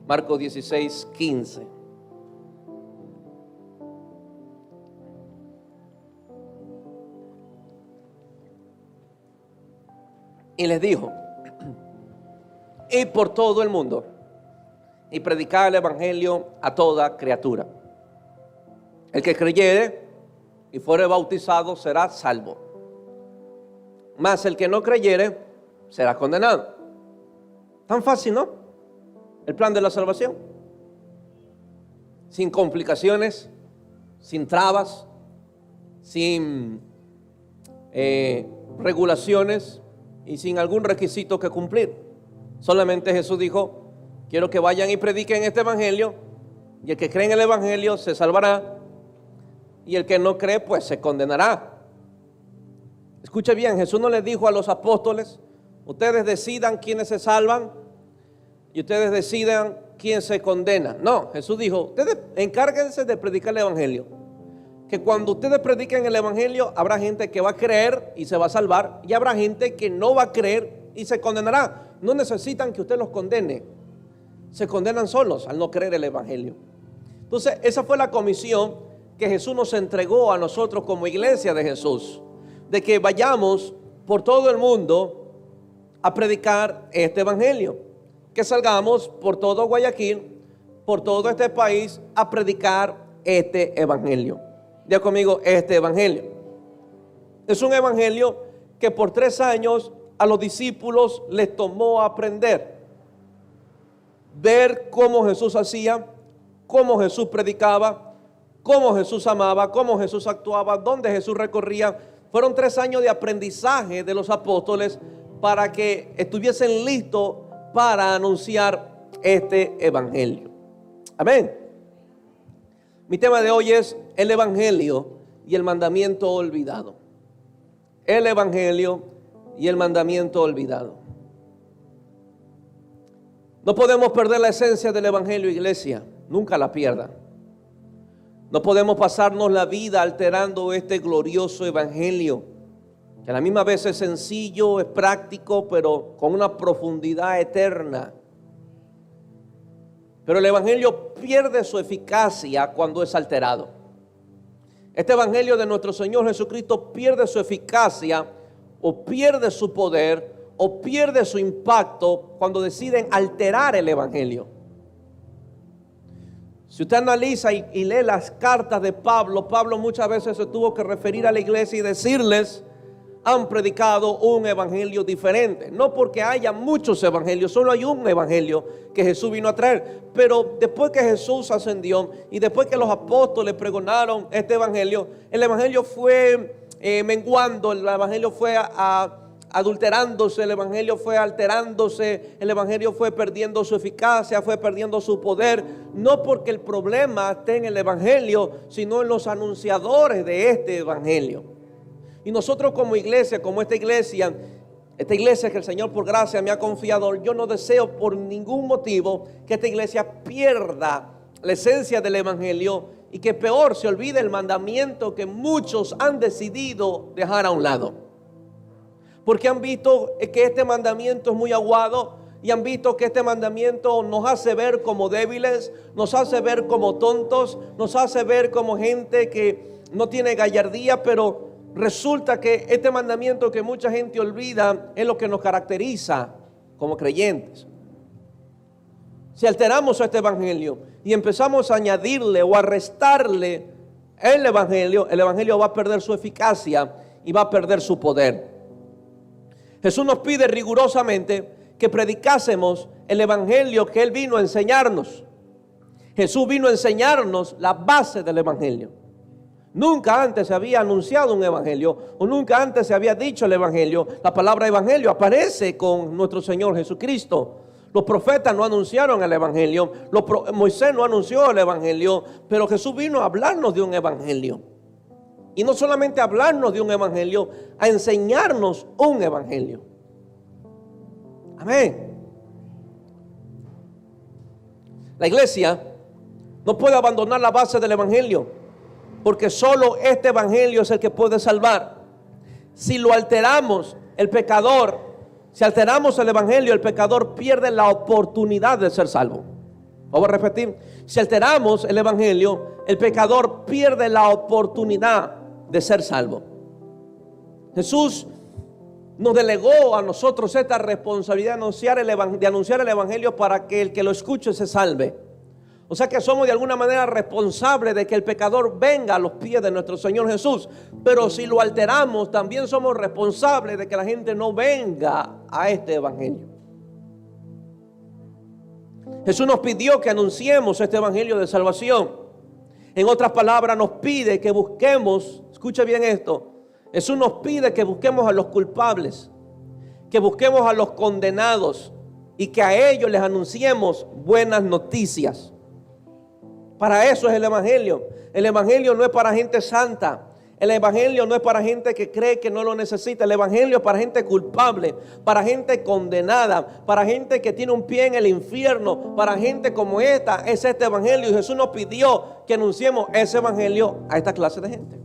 Marcos 16, 15. Y les dijo: id por todo el mundo y predicad el evangelio a toda criatura. El que creyere y fuere bautizado será salvo, mas el que no creyere será condenado. Tan fácil, ¿no? El plan de la salvación, sin complicaciones, sin trabas, sin regulaciones y sin algún requisito que cumplir. Solamente Jesús dijo: quiero que vayan y prediquen este evangelio, y el que cree en el evangelio se salvará, y el que no cree pues se condenará. Escuche bien, Jesús no les dijo a los apóstoles: ustedes decidan quiénes se salvan y ustedes decidan quién se condena. No, Jesús dijo: ustedes encárguense de predicar el evangelio, que cuando ustedes prediquen el evangelio habrá gente que va a creer y se va a salvar, y habrá gente que no va a creer y se condenará. No necesitan que usted los condene, se condenan solos al no creer el evangelio. Entonces esa fue la comisión que Jesús nos entregó a nosotros como iglesia de Jesús, de que vayamos por todo el mundo a predicar este evangelio, que salgamos por todo Guayaquil, por todo este país, a predicar este evangelio. Diga conmigo: este evangelio. Es un evangelio que por 3 años a los discípulos les tomó aprender, ver cómo Jesús hacía, cómo Jesús predicaba, cómo Jesús amaba, cómo Jesús actuaba, dónde Jesús recorría. Fueron 3 años de aprendizaje de los apóstoles para que estuviesen listos para anunciar este evangelio. Amén. Mi tema de hoy es el evangelio y el mandamiento olvidado. El evangelio y el mandamiento olvidado. No podemos perder la esencia del evangelio, iglesia. Nunca la pierda. No podemos pasarnos la vida alterando este glorioso evangelio, que a la misma vez es sencillo, es práctico, pero con una profundidad eterna. Pero el evangelio pierde su eficacia cuando es alterado. Este evangelio de nuestro Señor Jesucristo pierde su eficacia, o pierde su poder, o pierde su impacto cuando deciden alterar el evangelio. Si usted analiza y lee las cartas de Pablo, Pablo muchas veces se tuvo que referir a la iglesia y decirles: han predicado un evangelio diferente. No porque haya muchos evangelios, solo hay un evangelio que Jesús vino a traer. Pero después que Jesús ascendió y después que los apóstoles pregonaron este evangelio, el evangelio fue menguando, el evangelio fue adulterándose, el evangelio fue alterándose, el evangelio fue perdiendo su eficacia, fue perdiendo su poder. No porque el problema esté en el evangelio, sino en los anunciadores de este evangelio. Y nosotros como iglesia, como esta iglesia que el Señor por gracia me ha confiado, yo no deseo por ningún motivo que esta iglesia pierda la esencia del evangelio y que peor se olvide el mandamiento que muchos han decidido dejar a un lado. Porque han visto que este mandamiento es muy aguado y han visto que este mandamiento nos hace ver como débiles, nos hace ver como tontos, nos hace ver como gente que no tiene gallardía, pero resulta que este mandamiento que mucha gente olvida es lo que nos caracteriza como creyentes. Si alteramos este evangelio y empezamos a añadirle o a restarle el evangelio va a perder su eficacia y va a perder su poder. Jesús nos pide rigurosamente que predicásemos el evangelio que Él vino a enseñarnos. Jesús vino a enseñarnos la base del evangelio. Nunca antes se había anunciado un evangelio, o nunca antes se había dicho el evangelio. La palabra evangelio aparece con nuestro Señor Jesucristo. Los profetas no anunciaron el evangelio, Moisés no anunció el evangelio, pero Jesús vino a hablarnos de un evangelio. Y no solamente a hablarnos de un evangelio, a enseñarnos un evangelio. Amén. La iglesia no puede abandonar la base del evangelio, porque solo este evangelio es el que puede salvar. Si lo alteramos, si alteramos el evangelio, el pecador pierde la oportunidad de ser salvo. Vamos a repetir. Si alteramos el evangelio, el pecador pierde la oportunidad de ser salvo. Jesús nos delegó a nosotros esta responsabilidad de anunciar el evangelio para que el que lo escuche se salve. O sea que somos de alguna manera responsables de que el pecador venga a los pies de nuestro Señor Jesús. Pero si lo alteramos, también somos responsables de que la gente no venga a este evangelio. Jesús nos pidió que anunciemos este evangelio de salvación. En otras palabras, nos pide que busquemos, escuche bien esto, Jesús nos pide que busquemos a los culpables, que busquemos a los condenados y que a ellos les anunciemos buenas noticias. Para eso es el evangelio. El evangelio no es para gente santa. El evangelio no es para gente que cree que no lo necesita. El evangelio es para gente culpable, para gente condenada, para gente que tiene un pie en el infierno, para gente como esta. Es este evangelio, y Jesús nos pidió que anunciemos ese evangelio a esta clase de gente.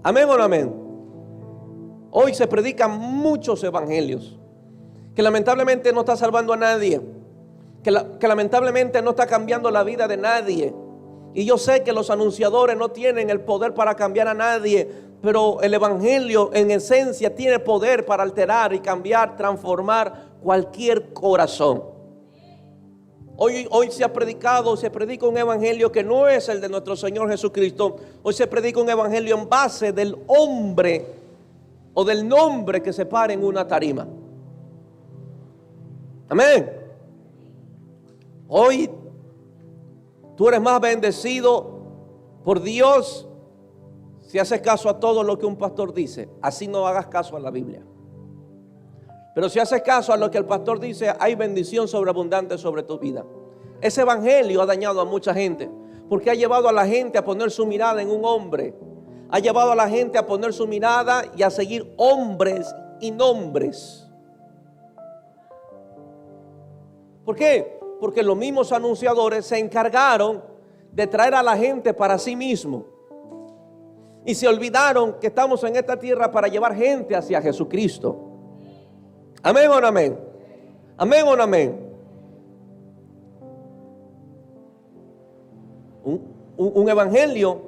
Amén o no amén. Hoy se predican muchos evangelios que lamentablemente no está salvando a nadie, que lamentablemente no está cambiando la vida de nadie. Y yo sé que los anunciadores no tienen el poder para cambiar a nadie, pero el evangelio en esencia tiene poder para alterar y cambiar, transformar cualquier corazón. Hoy se predica un evangelio que no es el de nuestro Señor Jesucristo. Hoy se predica un evangelio en base del hombre o del nombre que se para en una tarima. Amén. Hoy tú eres más bendecido por Dios si haces caso a todo lo que un pastor dice. Así no hagas caso a la Biblia. Pero si haces caso a lo que el pastor dice, hay bendición sobreabundante sobre tu vida. Ese evangelio ha dañado a mucha gente, porque ha llevado a la gente a poner su mirada en un hombre. Ha llevado a la gente a poner su mirada y a seguir hombres y nombres. ¿Por qué? Porque los mismos anunciadores se encargaron de traer a la gente para sí mismos. Y se olvidaron que estamos en esta tierra para llevar gente hacia Jesucristo. Amén o no amén. Amén o no amén. Un evangelio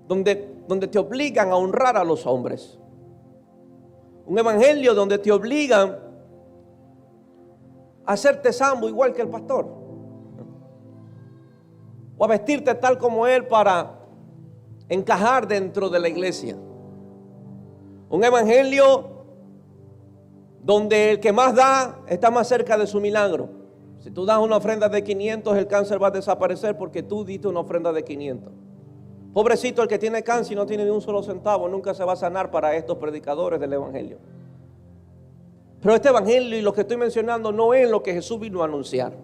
donde te obligan a honrar a los hombres. Un evangelio donde te obligan a hacerte sambo igual que el pastor, o a vestirte tal como él para encajar dentro de la iglesia. Un evangelio donde el que más da está más cerca de su milagro. Si tú das una ofrenda de 500, el cáncer va a desaparecer porque tú diste una ofrenda de 500. Pobrecito el que tiene cáncer y no tiene ni un solo centavo, nunca se va a sanar para estos predicadores del evangelio. Pero este evangelio y lo que estoy mencionando no es lo que Jesús vino a anunciar.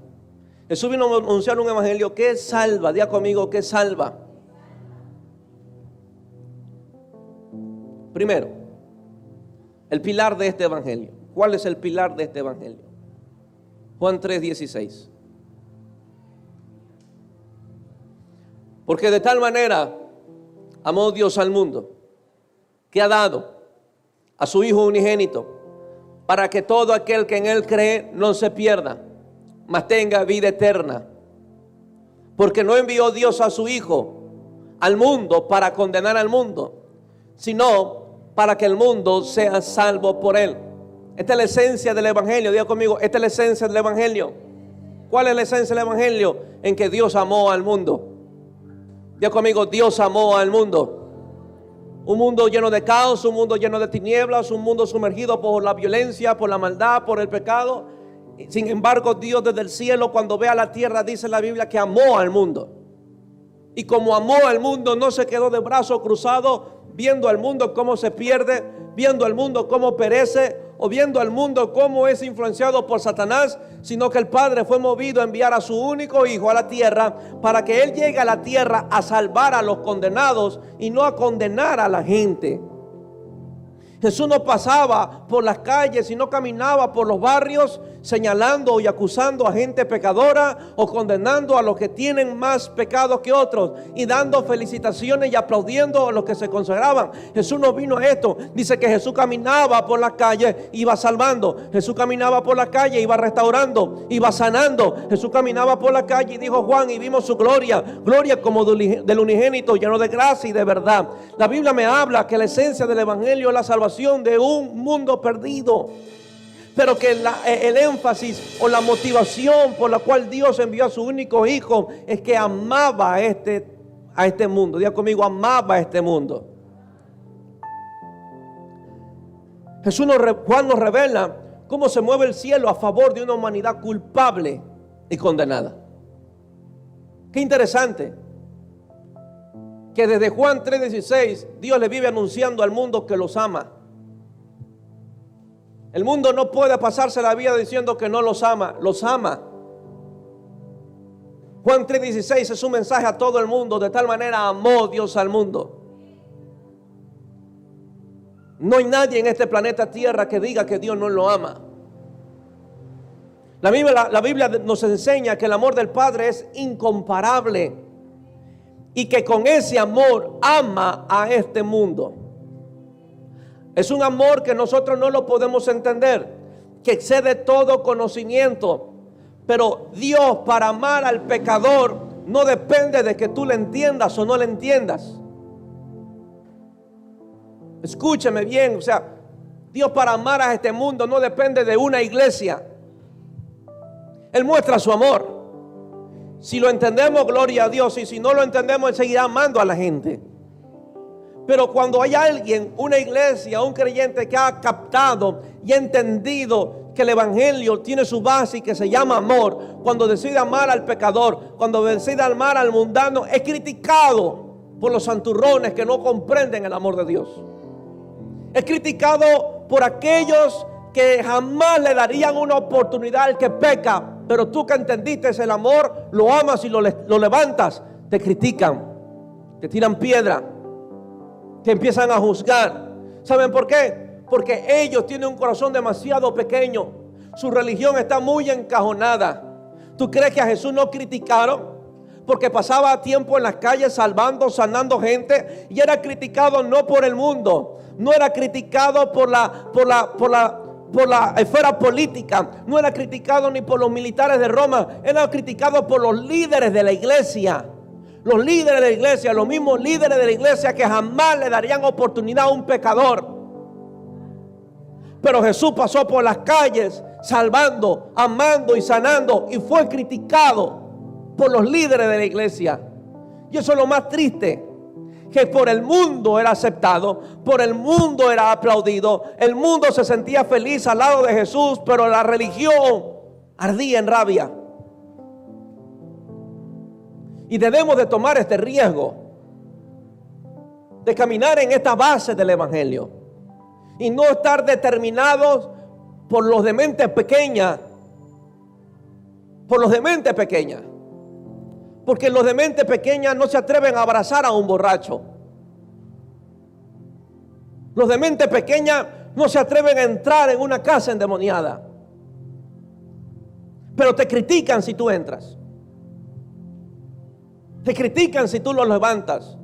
Jesús vino a anunciar un evangelio que salva. Diga conmigo, que salva. Primero, el pilar de este evangelio. ¿Cuál es el pilar de este evangelio? Juan 3:16. Porque de tal manera amó Dios al mundo, que ha dado a su Hijo unigénito, para que todo aquel que en Él cree no se pierda, mas tenga vida eterna. Porque no envió Dios a su Hijo al mundo para condenar al mundo, sino para que el mundo sea salvo por Él. Esta es la esencia del evangelio. Diga conmigo, esta es la esencia del evangelio. ¿Cuál es la esencia del evangelio? En que Dios amó al mundo. Diga conmigo, Dios amó al mundo. Un mundo lleno de caos, un mundo lleno de tinieblas, un mundo sumergido por la violencia, por la maldad, por el pecado. Sin embargo, Dios desde el cielo, cuando ve a la tierra, dice la Biblia que amó al mundo. Y como amó al mundo, no se quedó de brazos cruzados viendo al mundo cómo se pierde, viendo al mundo cómo perece, o viendo al mundo cómo es influenciado por Satanás, sino que el Padre fue movido a enviar a su único Hijo a la tierra para que Él llegue a la tierra a salvar a los condenados y no a condenar a la gente. Jesús no pasaba por las calles y no caminaba por los barrios señalando y acusando a gente pecadora o condenando a los que tienen más pecados que otros y dando felicitaciones y aplaudiendo a los que se consagraban. Jesús no vino a esto. Dice que Jesús caminaba por las calles, iba salvando. Jesús caminaba por la calle, iba restaurando, iba sanando. Jesús caminaba por la calle y dijo Juan, y vimos su gloria, gloria como del unigénito, lleno de gracia y de verdad. La Biblia me habla que la esencia del evangelio es la salvación de un mundo perdido. Pero que el énfasis o la motivación por la cual Dios envió a su único hijo es que amaba a este mundo. Diga conmigo, amaba a este mundo. Juan nos revela cómo se mueve el cielo a favor de una humanidad culpable y condenada. Qué interesante que desde Juan 3:16 Dios le vive anunciando al mundo que los ama. El mundo no puede pasarse la vida diciendo que no los ama, los ama. Juan 3:16 es un mensaje a todo el mundo, de tal manera amó Dios al mundo. No hay nadie en este planeta Tierra que diga que Dios no lo ama. La Biblia nos enseña que el amor del Padre es incomparable y que con ese amor ama a este mundo. Es un amor que nosotros no lo podemos entender, que excede todo conocimiento. Pero Dios, para amar al pecador, no depende de que tú le entiendas o no le entiendas. Escúcheme bien, Dios para amar a este mundo no depende de una iglesia. Él muestra su amor. Si lo entendemos, gloria a Dios, y si no lo entendemos, Él seguirá amando a la gente. Pero cuando hay alguien, una iglesia, un creyente que ha captado y ha entendido que el evangelio tiene su base y que se llama amor, cuando decide amar al pecador, cuando decide amar al mundano, es criticado por los santurrones que no comprenden el amor de Dios. Es criticado por aquellos que jamás le darían una oportunidad al que peca, pero tú que entendiste el amor, lo amas y lo levantas, te critican, te tiran piedra, te empiezan a juzgar. ¿Saben por qué? Porque ellos tienen un corazón demasiado pequeño. Su religión está muy encajonada. ¿Tú crees que a Jesús no criticaron? Porque pasaba tiempo en las calles salvando, sanando gente, y era criticado no por el mundo, no era criticado por la esfera política, no era criticado ni por los militares de Roma, era criticado por los líderes de la iglesia. Los líderes de la iglesia, los mismos líderes de la iglesia que jamás le darían oportunidad a un pecador. Pero Jesús pasó por las calles salvando, amando y sanando, y fue criticado por los líderes de la iglesia. Y eso es lo más triste, que por el mundo era aceptado, por el mundo era aplaudido, el mundo se sentía feliz al lado de Jesús, pero la religión ardía en rabia. Y debemos de tomar este riesgo de caminar en esta base del evangelio y no estar determinados por los de mente pequeña, porque los de mente pequeña no se atreven a abrazar a un borracho. Los de mente pequeña no se atreven a entrar en una casa endemoniada, pero te critican si tú entras. Te critican si tú los levantas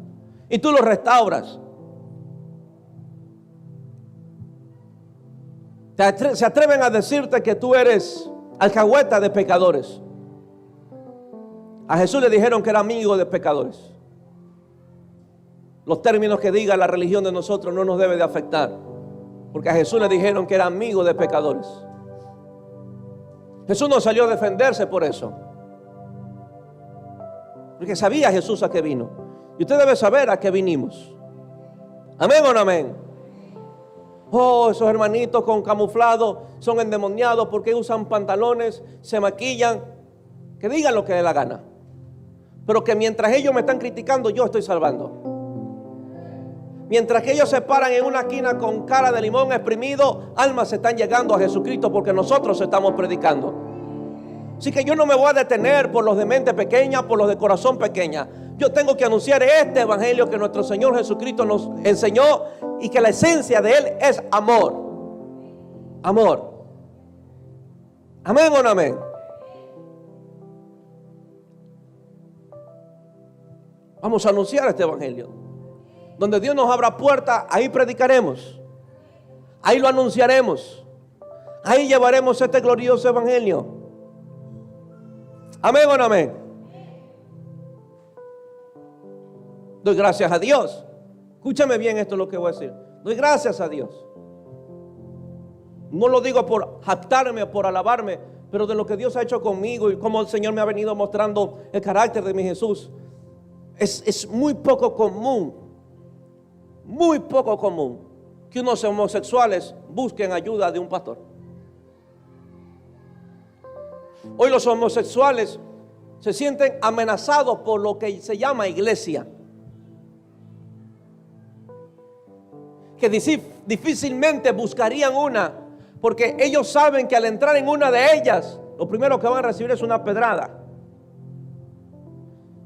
y tú los restauras. Se atreven a decirte que tú eres alcahueta de pecadores. A Jesús le dijeron que era amigo de pecadores. Los términos que diga la religión de nosotros no nos debe de afectar, porque a Jesús le dijeron que era amigo de pecadores. Jesús no salió a defenderse por eso, porque sabía Jesús a qué vino. Y usted debe saber a qué vinimos. ¿Amén o no amén? Oh, esos hermanitos con camuflado son endemoniados porque usan pantalones, se maquillan. Que digan lo que dé la gana, pero que mientras ellos me están criticando, yo estoy salvando. Mientras que ellos se paran en una esquina con cara de limón exprimido, almas se están llegando a Jesucristo porque nosotros estamos predicando. Así que yo no me voy a detener por los de mente pequeña, por los de corazón pequeña. Yo tengo que anunciar este evangelio que nuestro Señor Jesucristo nos enseñó y que la esencia de él es amor. Amor. Amén o no amén. Vamos a anunciar este evangelio. Donde Dios nos abra puertas, ahí predicaremos. Ahí lo anunciaremos. Ahí llevaremos este glorioso evangelio. Amén o no amén. Doy gracias a Dios. Escúchame bien, esto es lo que voy a decir. Doy gracias a Dios. No lo digo por jactarme o por alabarme, pero de lo que Dios ha hecho conmigo y cómo el Señor me ha venido mostrando el carácter de mi Jesús. Es muy poco común que unos homosexuales busquen ayuda de un pastor. Hoy los homosexuales se sienten amenazados por lo que se llama iglesia, que difícilmente buscarían una, porque ellos saben que al entrar en una de ellas, lo primero que van a recibir es una pedrada.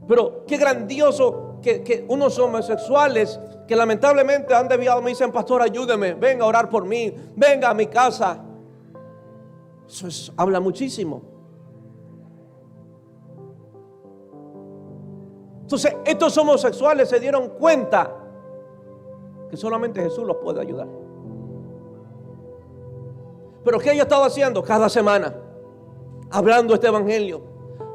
Pero qué grandioso que unos homosexuales que lamentablemente han desviado me dicen: pastor, ayúdeme, venga a orar por mí, venga a mi casa. Eso habla muchísimo. Entonces estos homosexuales se dieron cuenta que solamente Jesús los puede ayudar. Pero ¿qué yo estaba haciendo? Cada semana hablando este evangelio,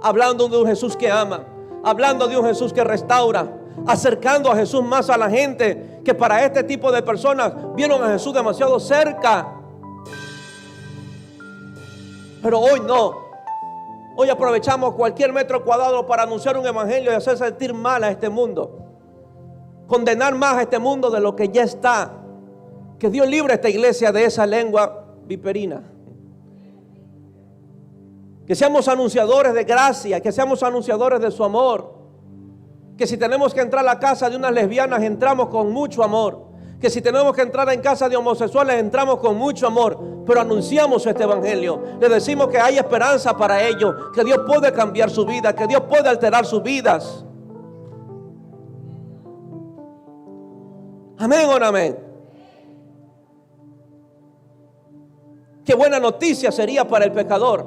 hablando de un Jesús que ama, hablando de un Jesús que restaura, acercando a Jesús más a la gente, que para este tipo de personas vieron a Jesús demasiado cerca. Pero hoy no. Hoy aprovechamos cualquier metro cuadrado para anunciar un evangelio y hacer sentir mal a este mundo, condenar más a este mundo de lo que ya está. Que Dios libre a esta iglesia de esa lengua viperina. Que seamos anunciadores de gracia, que seamos anunciadores de su amor. Que si tenemos que entrar a la casa de unas lesbianas, entramos con mucho amor. Que si tenemos que entrar en casa de homosexuales, entramos con mucho amor. Pero anunciamos este evangelio. Le decimos que hay esperanza para ellos, que Dios puede cambiar su vida, que Dios puede alterar sus vidas. Amén o no amén. Qué buena noticia sería para el pecador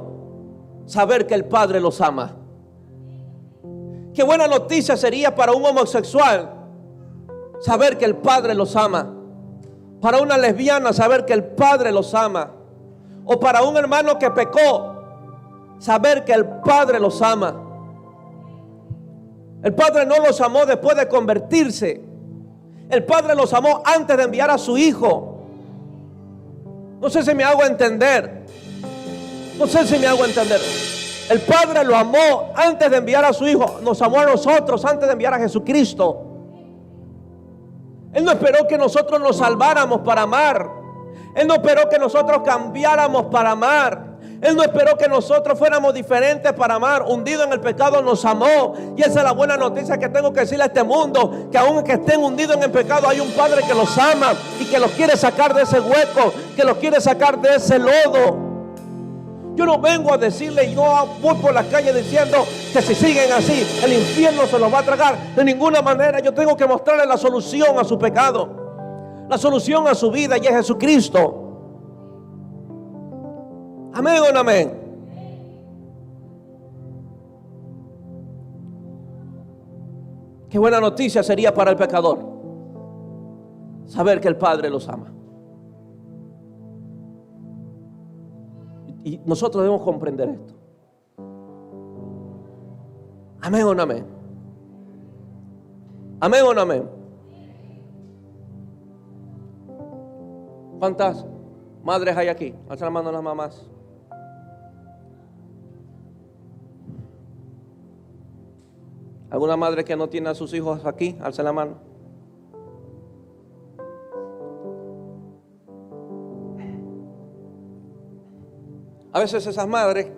saber que el Padre los ama. Qué buena noticia sería para un homosexual saber que el Padre los ama. Para una lesbiana saber que el Padre los ama. O para un hermano que pecó saber que el Padre los ama. El Padre no los amó después de convertirse. El Padre los amó antes de enviar a su Hijo. No sé si me hago entender. No sé si me hago entender. El Padre lo amó antes de enviar a su Hijo. Nos amó a nosotros antes de enviar a Jesucristo. Él no esperó que nosotros nos salváramos para amar. Él no esperó que nosotros cambiáramos para amar. Él no esperó que nosotros fuéramos diferentes para amar. Hundido en el pecado nos amó. Y esa es la buena noticia que tengo que decirle a este mundo: que aunque estén hundidos en el pecado, hay un Padre que los ama y que los quiere sacar de ese hueco, que los quiere sacar de ese lodo. Yo no vengo a decirle, yo voy por las calles diciendo que si siguen así, el infierno se los va a tragar. De ninguna manera. Yo tengo que mostrarle la solución a su pecado, la solución a su vida, y es Jesucristo. Amén o no amén. Qué buena noticia sería para el pecador saber que el Padre los ama. Y nosotros debemos comprender esto. Amén o no amén. Amén o no amén. ¿Cuántas madres hay aquí? Alza la mano a las mamás. ¿Alguna madre que no tiene a sus hijos aquí? Alza la mano. A veces esas madres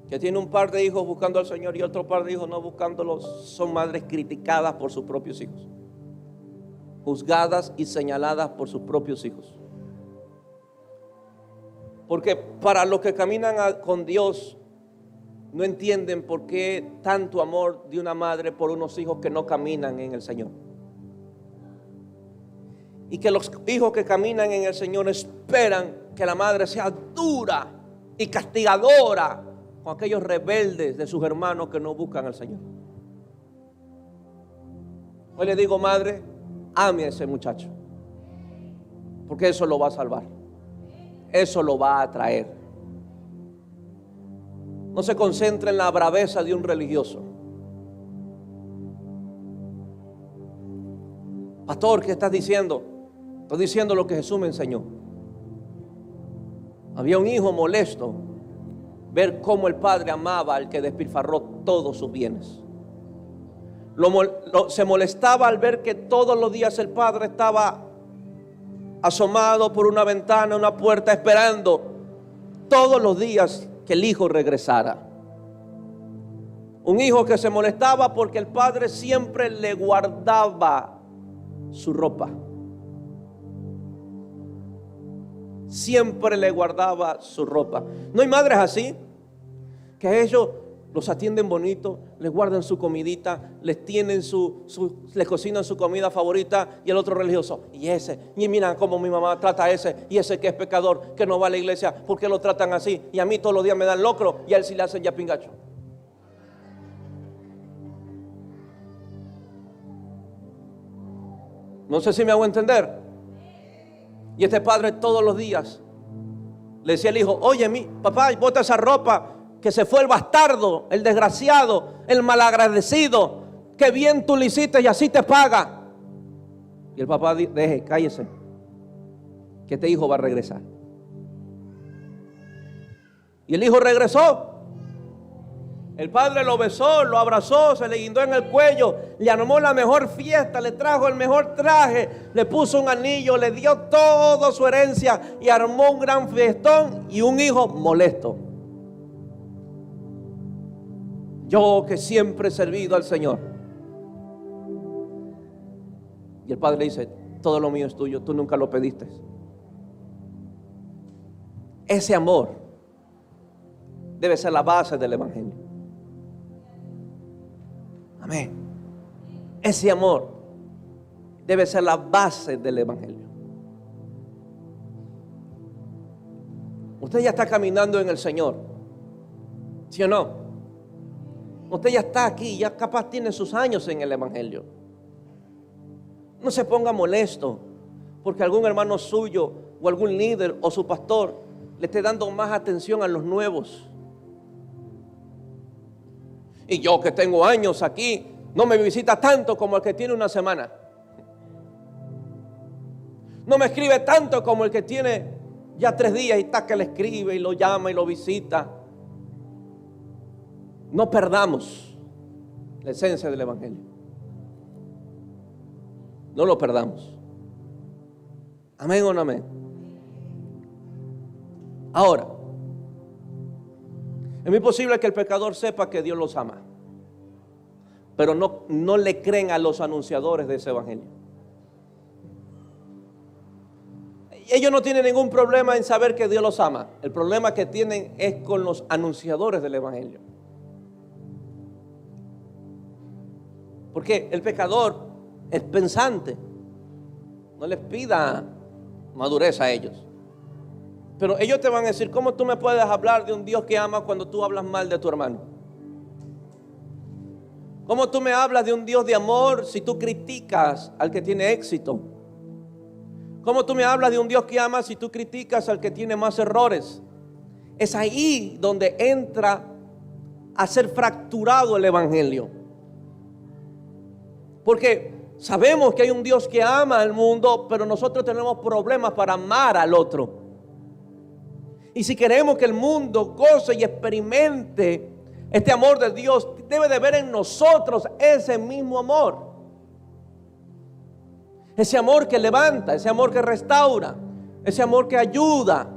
que tienen un par de hijos buscando al Señor y otro par de hijos no buscándolos, son madres criticadas por sus propios hijos, juzgadas y señaladas por sus propios hijos. Porque para los que caminan con Dios, no entienden por qué tanto amor de una madre por unos hijos que no caminan en el Señor. Y que los hijos que caminan en el Señor esperan que la madre sea dura y castigadora con aquellos rebeldes de sus hermanos que no buscan al Señor. Hoy le digo, madre, ame a ese muchacho, porque eso lo va a salvar, eso lo va a traer. No se concentre en la braveza de un religioso. Pastor, ¿qué estás diciendo? Estoy diciendo lo que Jesús me enseñó. Había un hijo molesto ver cómo el padre amaba al que despilfarró todos sus bienes. Se molestaba al ver que todos los días el padre estaba asomado por una ventana, una puerta, esperando todos los días que el hijo regresara. Un hijo que se molestaba porque el padre siempre le guardaba su ropa. Siempre le guardaba su ropa. ¿No hay madres así? Que ellos los atienden bonito, les guardan su comidita, les tienen les cocinan su comida favorita, y el otro religioso, y mira cómo mi mamá trata a ese, y ese que es pecador, que no va a la iglesia, ¿por qué lo tratan así? Y a mí todos los días me dan locro, y a él sí le hacen ya pingacho. No sé si me hago entender. Y este padre todos los días le decía al hijo, oye, papá, bota esa ropa, que se fue el bastardo, el desgraciado, el malagradecido, que bien tú le hiciste y así te paga. Y el papá deje, cállese, que este hijo va a regresar. Y el hijo regresó. El padre lo besó, lo abrazó, se le guindó en el cuello, le armó la mejor fiesta, le trajo el mejor traje, le puso un anillo, le dio toda su herencia y armó un gran fiestón. Y un hijo molesto. Yo que siempre he servido al Señor. Y el padre le dice, todo lo mío es tuyo, tú nunca lo pediste. Ese amor debe ser la base del evangelio. Amén. Ese amor debe ser la base del evangelio. Usted ya está caminando en el Señor, ¿sí o no? Usted ya está aquí, ya capaz tiene sus años en el evangelio. No se ponga molesto porque algún hermano suyo o algún líder o su pastor le esté dando más atención a los nuevos. Y yo que tengo años aquí, no me visita tanto como el que tiene una semana. No me escribe tanto como el que tiene ya 3 días y está que le escribe y lo llama y lo visita. No perdamos la esencia del evangelio. No lo perdamos. Amén o no amén. Ahora, es muy posible que el pecador sepa que Dios los ama, pero no le creen a los anunciadores de ese evangelio. Ellos no tienen ningún problema en saber que Dios los ama. El problema que tienen es con los anunciadores del evangelio. Porque el pecador es pensante. No les pida madurez a ellos. Pero ellos te van a decir, ¿cómo tú me puedes hablar de un Dios que ama cuando tú hablas mal de tu hermano? ¿Cómo tú me hablas de un Dios de amor si tú criticas al que tiene éxito? ¿Cómo tú me hablas de un Dios que ama si tú criticas al que tiene más errores? Es ahí donde entra a ser fracturado el evangelio. Porque sabemos que hay un Dios que ama al mundo, pero nosotros tenemos problemas para amar al otro. Y si queremos que el mundo goce y experimente este amor de Dios, debe de ver en nosotros ese mismo amor. Ese amor que levanta, ese amor que restaura, ese amor que ayuda.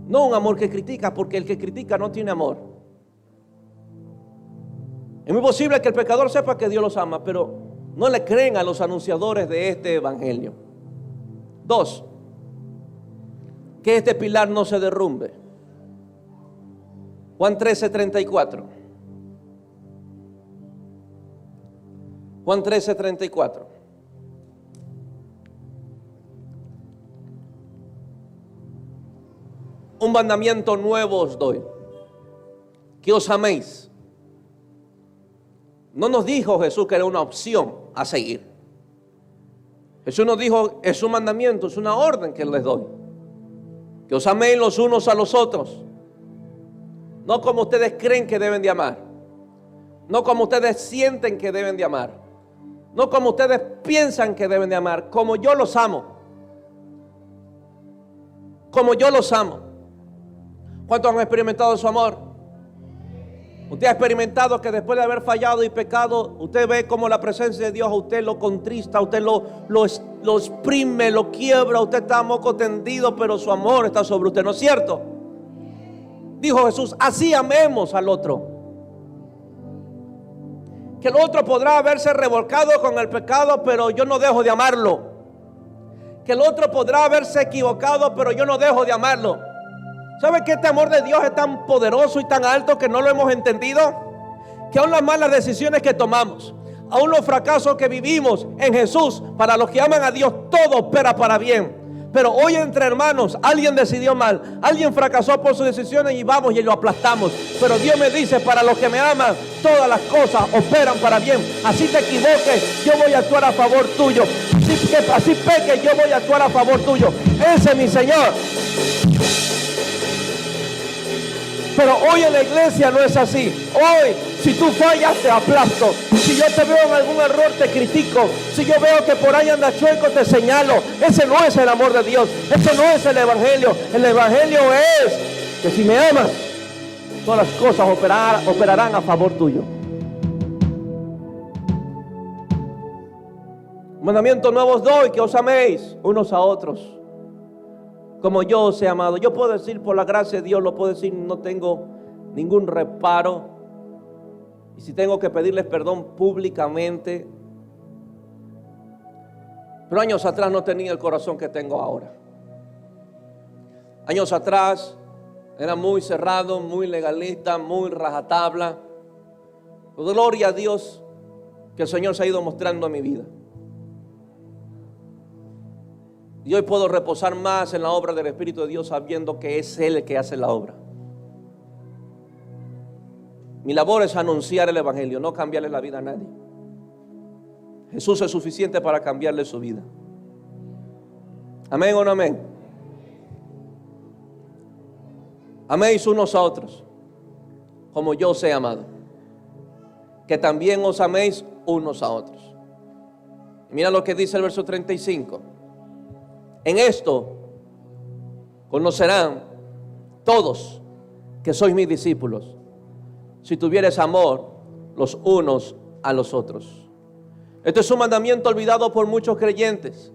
No un amor que critica, porque el que critica no tiene amor. Es muy posible que el pecador sepa que Dios los ama, pero no le creen a los anunciadores de este evangelio. 2, que este pilar no se derrumbe. Juan 13:34. Juan 13:34. Un mandamiento nuevo os doy, que os améis. No nos dijo Jesús que era una opción a seguir. Jesús nos dijo, es un mandamiento, es una orden que les doy. Que os améis los unos a los otros. No como ustedes creen que deben de amar. No como ustedes sienten que deben de amar. No como ustedes piensan que deben de amar. Como yo los amo. Como yo los amo. ¿Cuántos han experimentado su amor? Usted ha experimentado que después de haber fallado y pecado, usted ve como la presencia de Dios a usted lo contrista, a usted lo exprime, lo quiebra, usted está a moco tendido, pero su amor está sobre usted, ¿no es cierto? Dijo Jesús, así amemos al otro. Que el otro podrá haberse revolcado con el pecado, pero yo no dejo de amarlo. Que el otro podrá haberse equivocado, pero yo no dejo de amarlo. ¿Sabe que este amor de Dios es tan poderoso y tan alto que no lo hemos entendido? Que aún las malas decisiones que tomamos, aún los fracasos que vivimos en Jesús, para los que aman a Dios, todo opera para bien. Pero hoy entre hermanos, alguien decidió mal, alguien fracasó por sus decisiones y vamos y lo aplastamos. Pero Dios me dice, para los que me aman, todas las cosas operan para bien. Así te equivoques, yo voy a actuar a favor tuyo. Así peques, yo voy a actuar a favor tuyo. Ese es mi Señor. Pero hoy en la iglesia no es así. Hoy, si tú fallas, te aplasto. Si yo te veo en algún error, te critico. Si yo veo que por ahí andas chueco, te señalo. Ese no es el amor de Dios. Ese no es el evangelio. El evangelio es que si me amas, todas las cosas operarán a favor tuyo. Mandamiento nuevo os doy, que os améis unos a otros como yo os he amado. Yo puedo decir, por la gracia de Dios, lo puedo decir, no tengo ningún reparo. Y si tengo que pedirles perdón públicamente. Pero años atrás no tenía el corazón que tengo ahora. Años atrás era muy cerrado, muy legalista, muy rajatabla. Gloria a Dios que el Señor se ha ido mostrando en mi vida. Y hoy puedo reposar más en la obra del Espíritu de Dios, sabiendo que es Él el que hace la obra. Mi labor es anunciar el evangelio, no cambiarle la vida a nadie. Jesús es suficiente para cambiarle su vida. Amén o no amén. Améis unos a otros como yo os he amado. Que también os améis unos a otros. Y mira lo que dice el verso 35. En esto conocerán todos que sois mis discípulos, si tuvieres amor los unos a los otros. Este es un mandamiento olvidado por muchos creyentes.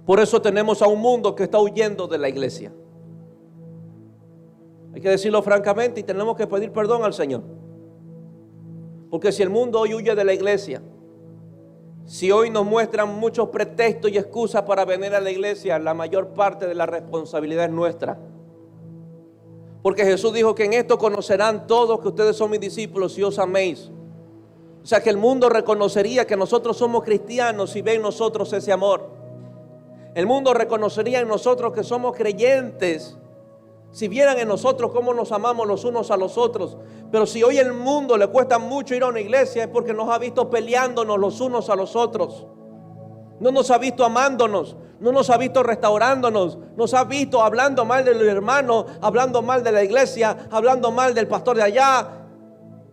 Por eso tenemos a un mundo que está huyendo de la iglesia. Hay que decirlo francamente y tenemos que pedir perdón al Señor. Porque si el mundo hoy huye de la iglesia, si hoy nos muestran muchos pretextos y excusas para venir a la iglesia, la mayor parte de la responsabilidad es nuestra. Porque Jesús dijo que en esto conocerán todos que ustedes son mis discípulos si os améis. O sea que el mundo reconocería que nosotros somos cristianos si ve en nosotros ese amor. El mundo reconocería en nosotros que somos creyentes si vieran en nosotros cómo nos amamos los unos a los otros. Pero si hoy el mundo le cuesta mucho ir a una iglesia, es porque nos ha visto peleándonos los unos a los otros. No nos ha visto amándonos, no nos ha visto restaurándonos, nos ha visto hablando mal de los hermanos, hablando mal de la iglesia, hablando mal del pastor de allá.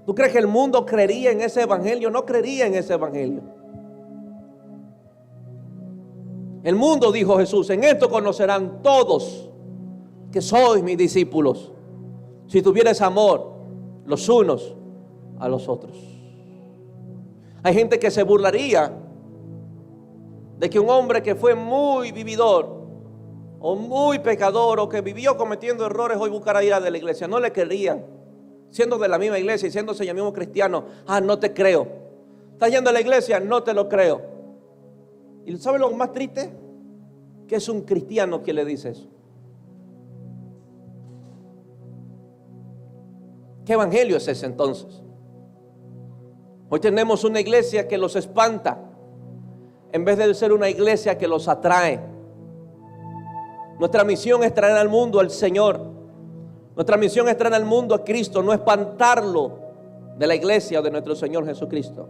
¿Tú crees que el mundo creería en ese evangelio? No creería en ese evangelio. El mundo, dijo Jesús, en esto conocerán todos que sois mis discípulos, si tuvieres amor los unos a los otros. Hay gente que se burlaría de que un hombre que fue muy vividor o muy pecador o que vivió cometiendo errores hoy buscara ir a de la iglesia. No le querían, siendo de la misma iglesia y siéndose ya mismo cristiano. No te creo. ¿Estás yendo a la iglesia? No te lo creo. ¿Y sabe lo más triste? Que es un cristiano que le dice eso. ¿Qué evangelio es ese entonces? Hoy tenemos una iglesia que los espanta, en vez de ser una iglesia que los atrae. Nuestra misión es traer al mundo al Señor. Nuestra misión es traer al mundo a Cristo, no espantarlo de la iglesia o de nuestro Señor Jesucristo.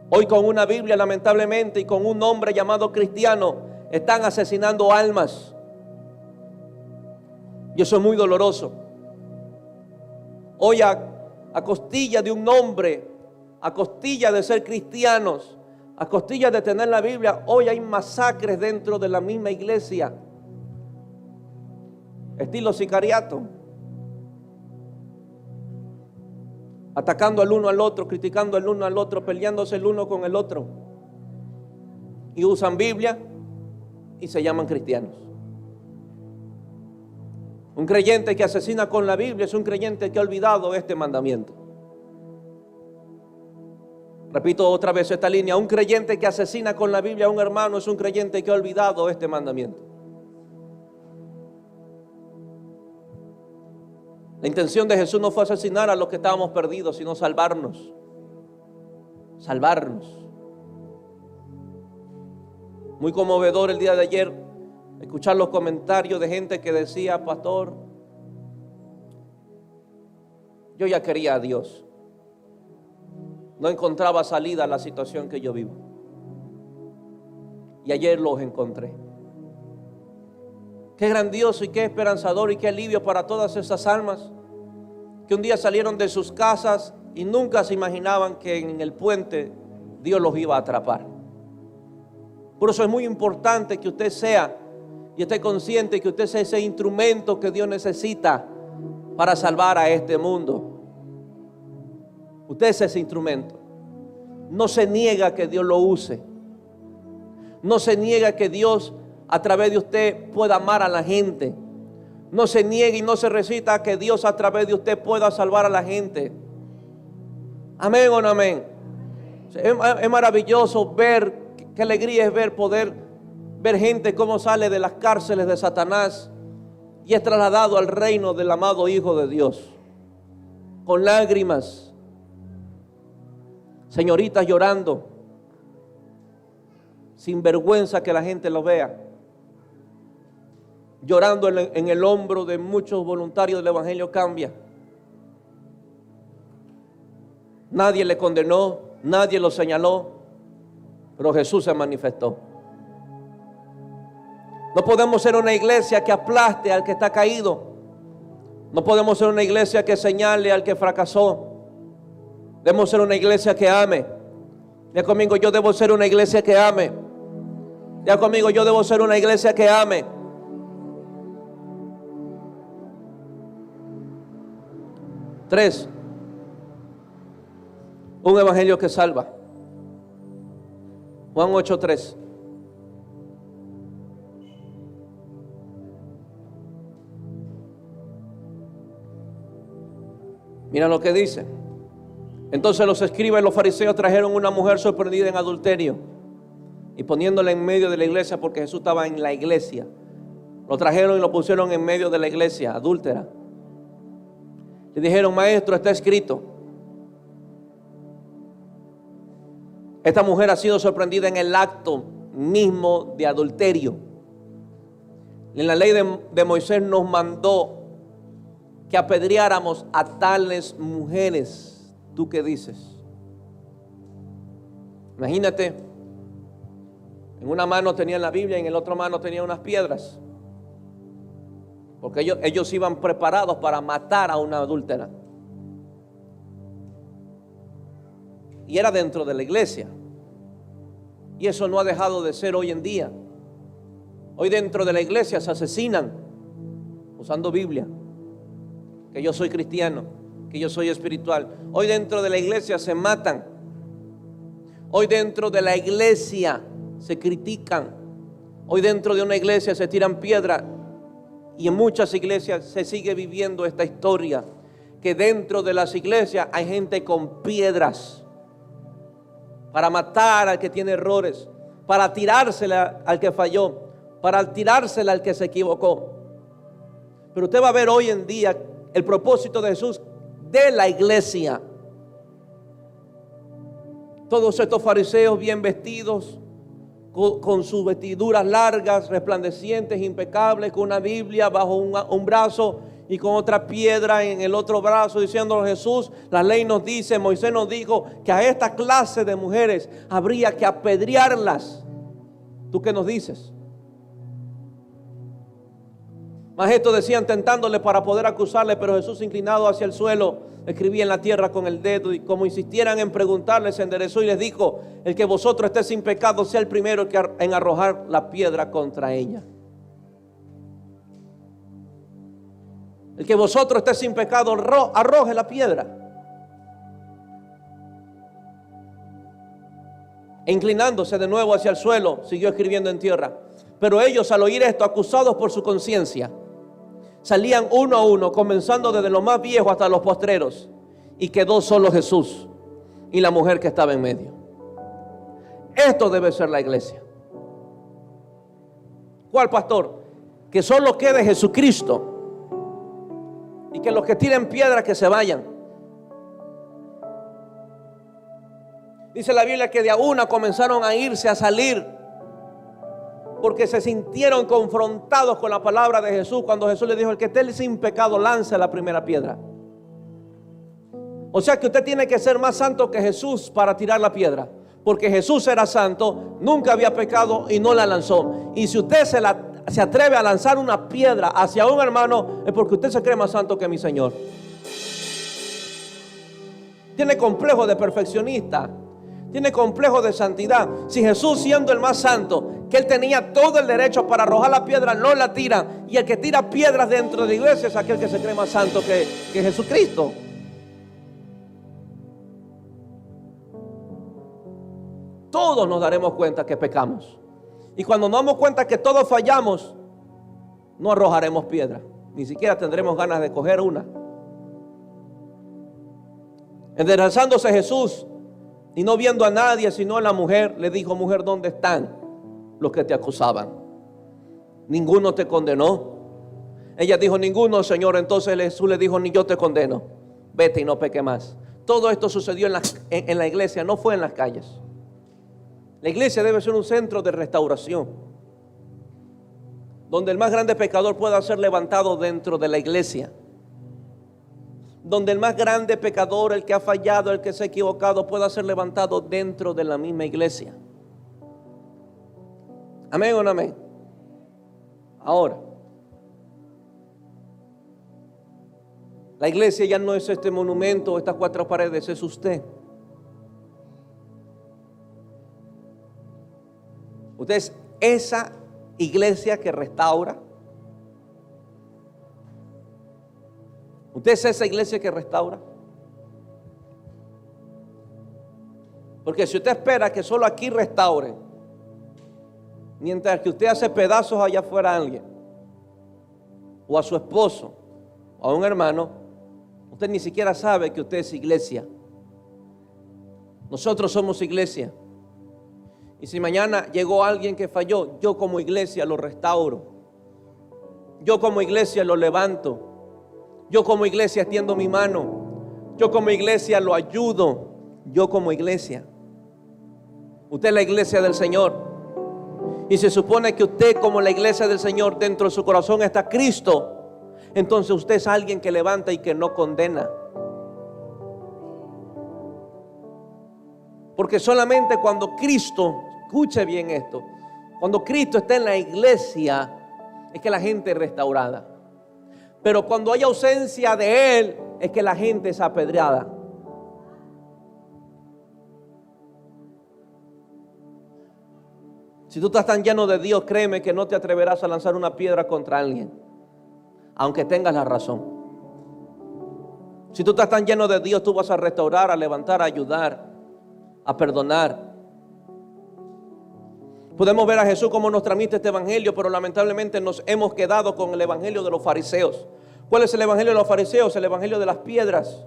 Hoy con una Biblia, lamentablemente, y con un hombre llamado cristiano, están asesinando almas. Y eso es muy doloroso. Hoy a costilla de un hombre, a costilla de ser cristianos, a costilla de tener la Biblia, hoy hay masacres dentro de la misma iglesia. Estilo sicariato. Atacando al uno al otro, criticando al uno al otro, peleándose el uno con el otro. Y usan Biblia y se llaman cristianos. Un creyente que asesina con la Biblia es un creyente que ha olvidado este mandamiento. Repito otra vez esta línea: un creyente que asesina con la Biblia a un hermano es un creyente que ha olvidado este mandamiento. La intención de Jesús no fue asesinar a los que estábamos perdidos, sino salvarnos. Salvarnos. Muy conmovedor el día de ayer escuchar los comentarios de gente que decía: pastor, yo ya quería a Dios. No encontraba salida a la situación que yo vivo. Y ayer los encontré. Qué grandioso y qué esperanzador y qué alivio para todas esas almas que un día salieron de sus casas y nunca se imaginaban que en el puente Dios los iba a atrapar. Por eso es muy importante que usted sea y esté consciente que usted sea ese instrumento que Dios necesita para salvar a este mundo. Usted es ese instrumento. No se niega que Dios lo use. No se niega que Dios a través de usted pueda amar a la gente. No se niegue y no se resista a que Dios a través de usted pueda salvar a la gente. Amén o no amén. Es maravilloso ver, qué alegría es poder ver gente cómo sale de las cárceles de Satanás y es trasladado al reino del amado Hijo de Dios. Con lágrimas. Señoritas llorando, sin vergüenza que la gente lo vea, llorando en el hombro de muchos voluntarios del Evangelio Cambia. Nadie le condenó, nadie lo señaló, pero Jesús se manifestó. No podemos ser una iglesia que aplaste al que está caído. No podemos ser una iglesia que señale al que fracasó. Debemos ser una iglesia que ame. Diga conmigo: yo debo ser una iglesia que ame. Diga conmigo: yo debo ser una iglesia que ame. Tres, un evangelio que salva. Juan 8:3. Mira lo que dice. Entonces los escribas y los fariseos trajeron una mujer sorprendida en adulterio y poniéndola en medio de la iglesia, porque Jesús estaba en la iglesia. Lo trajeron y lo pusieron en medio de la iglesia, adúltera. Le dijeron: maestro, está escrito. Esta mujer ha sido sorprendida en el acto mismo de adulterio. En la ley de Moisés nos mandó que apedreáramos a tales mujeres. ¿Tú qué dices? Imagínate, en una mano tenían la Biblia y en la otra mano tenían unas piedras, porque ellos iban preparados para matar a una adúltera. Y era dentro de la iglesia. Y eso no ha dejado de ser hoy en día. Hoy dentro de la iglesia se asesinan usando Biblia, que yo soy cristiano, que yo soy espiritual. Hoy dentro de la iglesia se matan. Hoy dentro de la iglesia se critican. Hoy dentro de una iglesia se tiran piedras. Y en muchas iglesias se sigue viviendo esta historia, que dentro de las iglesias hay gente con piedras para matar al que tiene errores, para tirársela al que falló, para tirársela al que se equivocó. Pero usted va a ver hoy en día el propósito de Jesús de la iglesia. Todos estos fariseos bien vestidos, con sus vestiduras largas, resplandecientes, impecables, con una Biblia bajo un brazo y con otra piedra en el otro brazo, diciendo: Jesús, la ley nos dice, Moisés nos dijo que a esta clase de mujeres habría que apedrearlas. ¿Tú qué nos dices? Más esto decían tentándole para poder acusarle, pero Jesús, inclinado hacia el suelo, escribía en la tierra con el dedo, y como insistieran en preguntarle, se enderezó y les dijo: el que vosotros esté sin pecado sea el primero en arrojar la piedra contra ella. El que vosotros esté sin pecado, arroje la piedra. E inclinándose de nuevo hacia el suelo, siguió escribiendo en tierra. Pero ellos, al oír esto, acusados por su conciencia, salían uno a uno, comenzando desde los más viejos hasta los postreros, y quedó solo Jesús y la mujer que estaba en medio. Esto debe ser la iglesia. ¿Cuál, pastor? Que solo quede Jesucristo y que los que tiren piedra que se vayan. Dice la Biblia que de a una comenzaron a irse, a salir, porque se sintieron confrontados con la palabra de Jesús, cuando Jesús les dijo: el que esté sin pecado lance la primera piedra. O sea que usted tiene que ser más santo que Jesús para tirar la piedra, porque Jesús era santo, nunca había pecado y no la lanzó. Y si usted se atreve a lanzar una piedra hacia un hermano, es porque usted se cree más santo que mi Señor. Tiene complejo de perfeccionista, tiene complejo de santidad. Si Jesús, siendo el más santo, que él tenía todo el derecho para arrojar la piedra, no la tira, y el que tira piedras dentro de la iglesia es aquel que se cree más santo que Jesucristo. Todos nos daremos cuenta que pecamos, y cuando nos damos cuenta que todos fallamos, no arrojaremos piedra, ni siquiera tendremos ganas de coger una. Enderezándose Jesús y no viendo a nadie sino a la mujer, le dijo: mujer, ¿dónde están los que te acusaban? ¿Ninguno te condenó? Ella dijo: ninguno, Señor. Entonces Jesús le dijo: ni yo te condeno, vete y no peque más. Todo esto sucedió en la iglesia, no fue en las calles. La iglesia debe ser un centro de restauración, donde el más grande pecador pueda ser levantado dentro de la iglesia, donde el más grande pecador, el que ha fallado, el que se ha equivocado, pueda ser levantado dentro de la misma iglesia. Amén o no amén. Ahora, la iglesia ya no es este monumento, estas cuatro paredes, es usted. Usted es esa iglesia que restaura. ¿Usted es esa iglesia que restaura? Porque si usted espera que solo aquí restaure, mientras que usted hace pedazos allá afuera a alguien, o a su esposo, o a un hermano, usted ni siquiera sabe que usted es iglesia. Nosotros somos iglesia. Y si mañana llegó alguien que falló, yo como iglesia lo restauro. Yo como iglesia lo levanto. Yo como iglesia extiendo mi mano. Yo como iglesia lo ayudo. Yo como iglesia. Usted es la iglesia del Señor. Y se supone que usted, como la iglesia del Señor, dentro de su corazón está Cristo. Entonces usted es alguien que levanta y que no condena. Porque solamente cuando Cristo, escuche bien esto, cuando Cristo está en la iglesia, es que la gente es restaurada. Pero cuando hay ausencia de Él, es que la gente es apedreada. Si tú estás tan lleno de Dios, créeme que no te atreverás a lanzar una piedra contra alguien, aunque tengas la razón. Si tú estás tan lleno de Dios, tú vas a restaurar, a levantar, a ayudar, a perdonar. Podemos ver a Jesús como nos transmite este evangelio, pero lamentablemente nos hemos quedado con el evangelio de los fariseos. ¿Cuál es el evangelio de los fariseos? El evangelio de las piedras.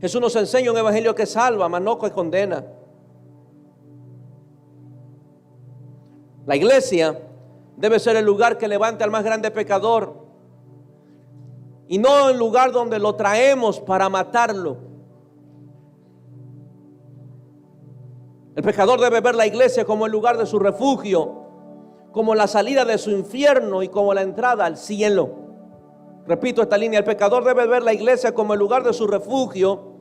Jesús nos enseña un evangelio que salva, mas no que condena. La iglesia debe ser el lugar que levante al más grande pecador y no en lugar donde lo traemos para matarlo. El pecador debe ver la iglesia como el lugar de su refugio, como la salida de su infierno y como la entrada al cielo. Repito esta línea: el pecador debe ver la iglesia como el lugar de su refugio,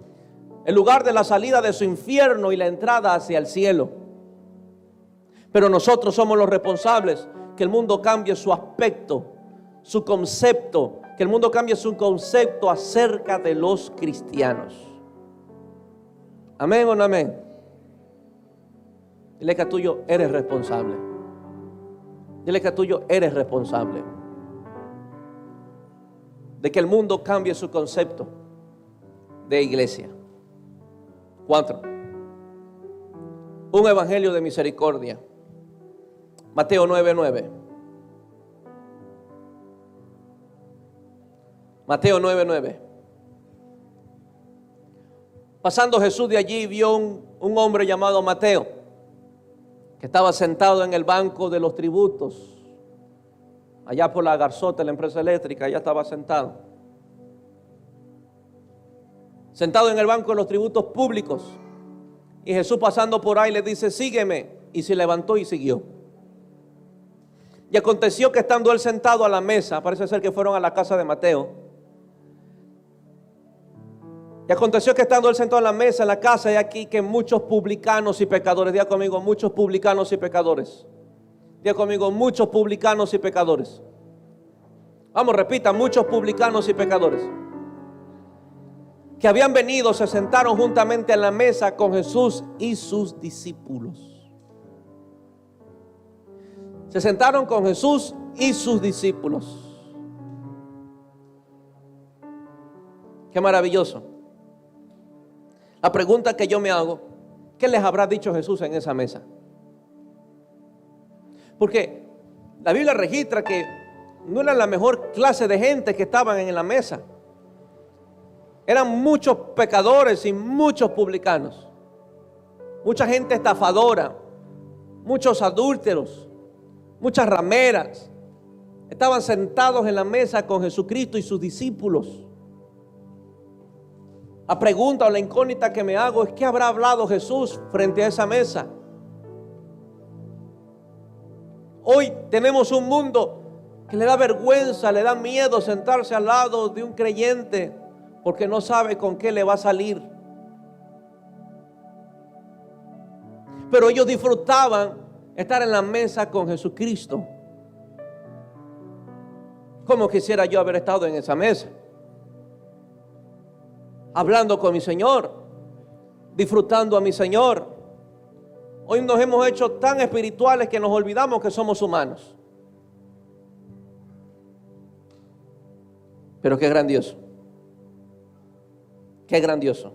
el lugar de la salida de su infierno y la entrada hacia el cielo. Pero nosotros somos los responsables que el mundo cambie su aspecto, su concepto, que el mundo cambie su concepto acerca de los cristianos. ¿Amén o no amén? Dile que a tuyo eres responsable. Dile que a tuyo eres responsable de que el mundo cambie su concepto de iglesia. 4. Un evangelio de misericordia. Mateo 9:9. Mateo 9:9. Pasando Jesús de allí, vio un hombre llamado Mateo, que estaba sentado en el banco de los tributos, allá por la Garzota, la empresa eléctrica. Allá estaba sentado en el banco de los tributos públicos. Y Jesús, pasando por ahí, le dice: sígueme. Y se levantó y siguió. Y aconteció que estando él sentado a la mesa, parece ser que fueron a la casa de Mateo. Y aconteció que estando él sentado a la mesa en la casa, y aquí que muchos publicanos y pecadores, diga conmigo, muchos publicanos y pecadores. Diga conmigo, muchos publicanos y pecadores. Vamos, repita: muchos publicanos y pecadores, que habían venido, se sentaron juntamente en la mesa con Jesús y sus discípulos. Se sentaron con Jesús y sus discípulos. Qué maravilloso. La pregunta que yo me hago: ¿qué les habrá dicho Jesús en esa mesa? Porque la Biblia registra que no era la mejor clase de gente que estaban en la mesa. Eran muchos pecadores y muchos publicanos, mucha gente estafadora, muchos adúlteros, muchas rameras. Estaban sentados en la mesa con Jesucristo y sus discípulos. La pregunta o la incógnita que me hago es: ¿qué habrá hablado Jesús frente a esa mesa? Hoy tenemos un mundo que le da vergüenza, le da miedo sentarse al lado de un creyente, porque no sabe con qué le va a salir. Pero ellos disfrutaban estar en la mesa con Jesucristo. ¿Cómo quisiera yo haber estado en esa mesa? Hablando con mi Señor, disfrutando a mi Señor. Hoy nos hemos hecho tan espirituales que nos olvidamos que somos humanos. Pero qué grandioso. Qué grandioso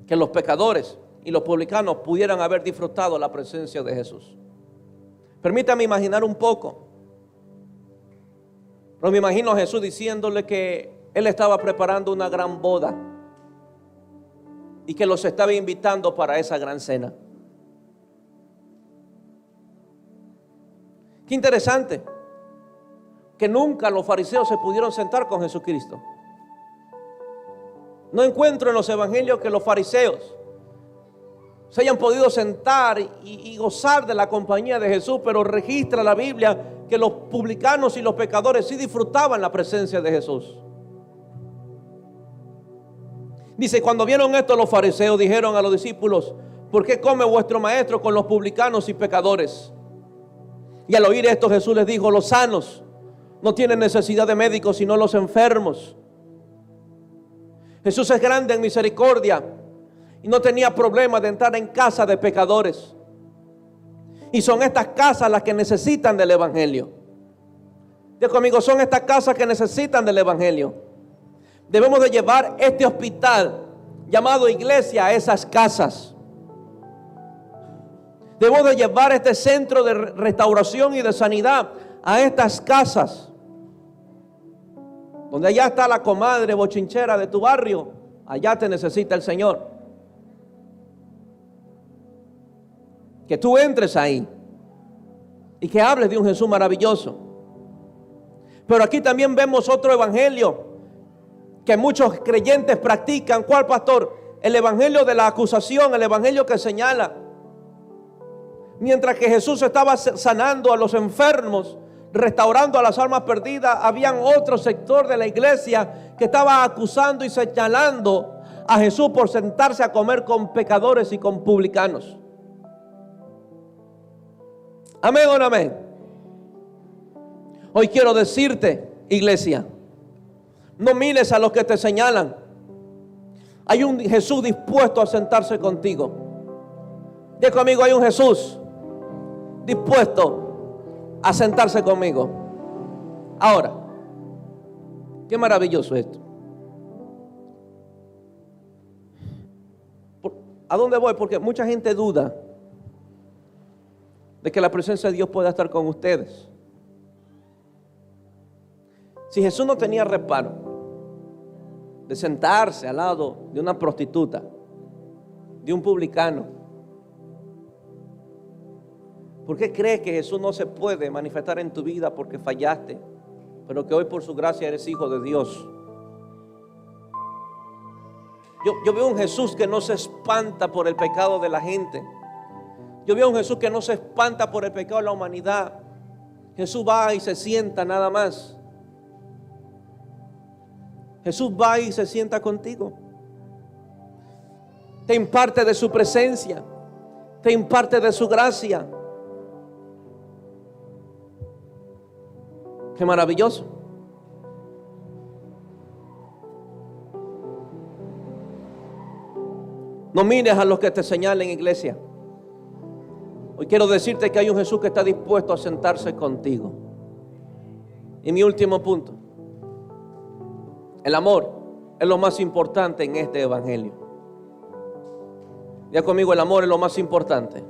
que los pecadores y los publicanos pudieran haber disfrutado la presencia de Jesús. Permítame imaginar un poco. Pero me imagino a Jesús diciéndole que Él estaba preparando una gran boda y que los estaba invitando para esa gran cena. Qué interesante que nunca los fariseos se pudieron sentar con Jesucristo. No encuentro en los evangelios que los fariseos se hayan podido sentar y gozar de la compañía de Jesús, pero registra la Biblia que los publicanos y los pecadores sí disfrutaban la presencia de Jesús. Dice: cuando vieron esto, los fariseos dijeron a los discípulos: ¿por qué come vuestro maestro con los publicanos y pecadores? Y al oír esto, Jesús les dijo: los sanos no tienen necesidad de médicos, sino los enfermos. Jesús es grande en misericordia y no tenía problema de entrar en casa de pecadores. Y son estas casas las que necesitan del evangelio. Dios conmigo, son estas casas que necesitan del evangelio. Debemos de llevar este hospital llamado iglesia a esas casas. Debemos de llevar este centro de restauración y de sanidad a estas casas. Donde allá está la comadre bochinchera de tu barrio, allá te necesita el Señor. Que tú entres ahí y que hables de un Jesús maravilloso. Pero aquí también vemos otro evangelio que muchos creyentes practican. ¿Cuál, pastor? El evangelio de la acusación, el evangelio que señala. Mientras que Jesús estaba sanando a los enfermos, restaurando a las almas perdidas, habían otro sector de la iglesia que estaba acusando y señalando a Jesús por sentarse a comer con pecadores y con publicanos. Amén o no amén. Hoy quiero decirte, iglesia, no mires a los que te señalan. Hay un Jesús dispuesto a sentarse contigo. Diga conmigo, hay un Jesús dispuesto a sentarse conmigo. Ahora, qué maravilloso esto. ¿A dónde voy? Porque mucha gente duda de que la presencia de Dios pueda estar con ustedes. Si Jesús no tenía reparo de sentarse al lado de una prostituta, de un publicano, ¿por qué crees que Jesús no se puede manifestar en tu vida porque fallaste, pero que hoy por su gracia eres hijo de Dios? Yo veo un Jesús que no se espanta por el pecado de la gente. Yo veo un Jesús que no se espanta por el pecado de la humanidad. Jesús va y se sienta nada más. Jesús va y se sienta contigo. Te imparte de su presencia. Te imparte de su gracia. Qué maravilloso. No mires a los que te señalen, iglesia. Hoy quiero decirte que hay un Jesús que está dispuesto a sentarse contigo. Y mi último punto. El amor es lo más importante en este evangelio. Diga conmigo, el amor es lo más importante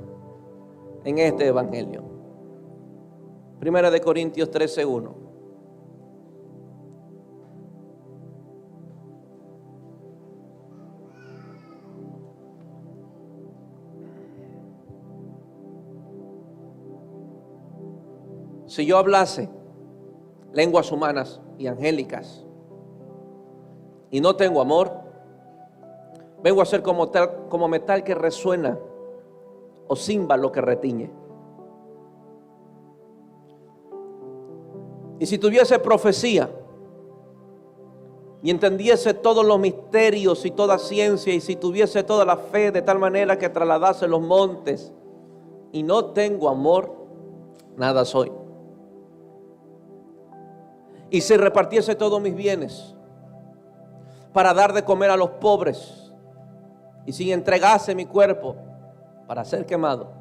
en este evangelio. Primera de Corintios 13:1. Si yo hablase lenguas humanas y angélicas y no tengo amor, vengo a ser como metal que resuena o címbalo que retiñe. Y si tuviese profecía y entendiese todos los misterios y toda ciencia, y si tuviese toda la fe de tal manera que trasladase los montes, y no tengo amor, nada soy. Y si repartiese todos mis bienes para dar de comer a los pobres, y si entregase mi cuerpo para ser quemado,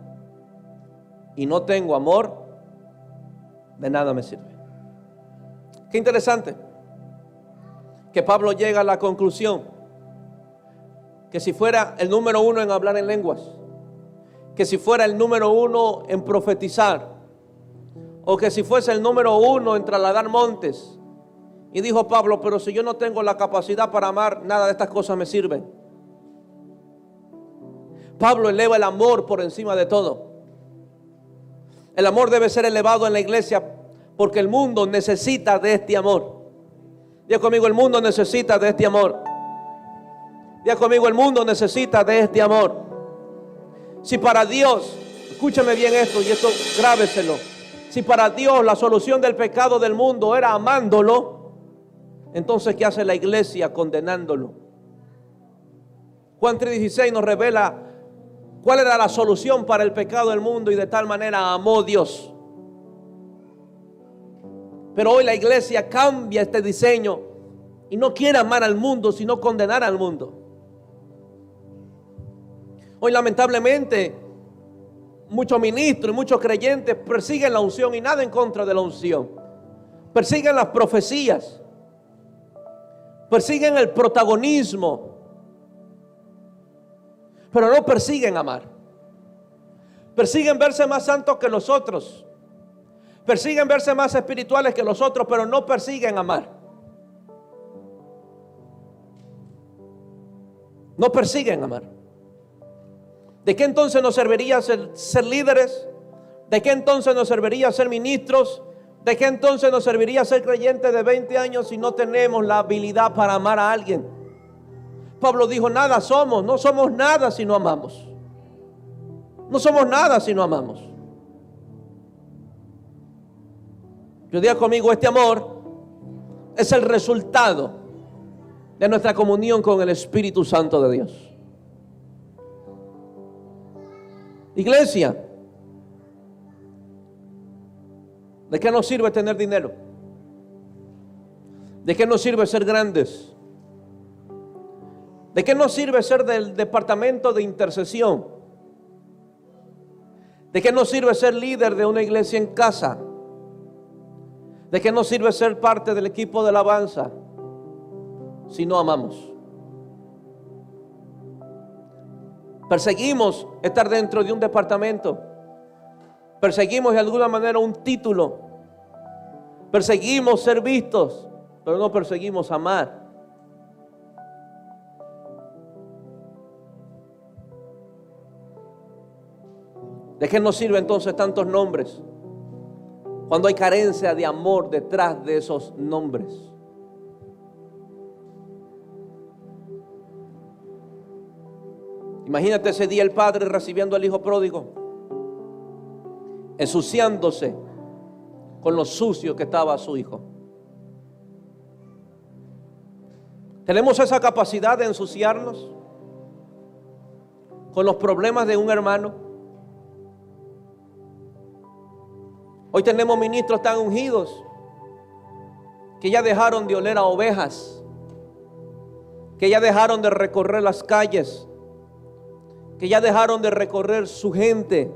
y no tengo amor, de nada me sirve. Qué interesante que Pablo llega a la conclusión que si fuera el número 1 en hablar en lenguas, que si fuera el número 1 en profetizar, o que si fuese el número 1 en trasladar montes. Y dijo Pablo, pero si yo no tengo la capacidad para amar, nada de estas cosas me sirven. Pablo eleva el amor por encima de todo. El amor debe ser elevado en la iglesia porque el mundo necesita de este amor. Diga conmigo, el mundo necesita de este amor. Diga conmigo, el mundo necesita de este amor. Si para Dios, escúchame bien esto y esto grábeselo. Si para Dios la solución del pecado del mundo era amándolo, entonces ¿qué hace la iglesia condenándolo? Juan 3:16 nos revela cuál era la solución para el pecado del mundo y de tal manera amó Dios. Pero hoy la iglesia cambia este diseño y no quiere amar al mundo, sino condenar al mundo. Hoy lamentablemente muchos ministros y muchos creyentes persiguen la unción y nada en contra de la unción. Persiguen las profecías, persiguen el protagonismo, pero no persiguen amar. Persiguen verse más santos que los otros, persiguen verse más espirituales que los otros, pero no persiguen amar. No persiguen amar. ¿De qué entonces nos serviría ser líderes? ¿De qué entonces nos serviría ser ministros? ¿De qué entonces nos serviría ser creyentes de 20 años si no tenemos la habilidad para amar a alguien? Pablo dijo, nada somos, no somos nada si no amamos. No somos nada si no amamos. Yo diga conmigo, este amor es el resultado de nuestra comunión con el Espíritu Santo de Dios. Iglesia, ¿de qué nos sirve tener dinero? ¿De qué nos sirve ser grandes? ¿De qué nos sirve ser del departamento de intercesión? ¿De qué nos sirve ser líder de una iglesia en casa? ¿De qué nos sirve ser parte del equipo de alabanza si no amamos? Perseguimos estar dentro de un departamento. Perseguimos de alguna manera un título. Perseguimos ser vistos, pero no perseguimos amar. ¿De qué nos sirve entonces tantos nombres cuando hay carencia de amor detrás de esos nombres? Imagínate ese día el padre recibiendo al hijo pródigo, ensuciándose con lo sucio que estaba su hijo. ¿Tenemos esa capacidad de ensuciarnos con los problemas de un hermano? Hoy tenemos ministros tan ungidos que ya dejaron de oler a ovejas, que ya dejaron de recorrer las calles, que ya dejaron de recorrer su gente,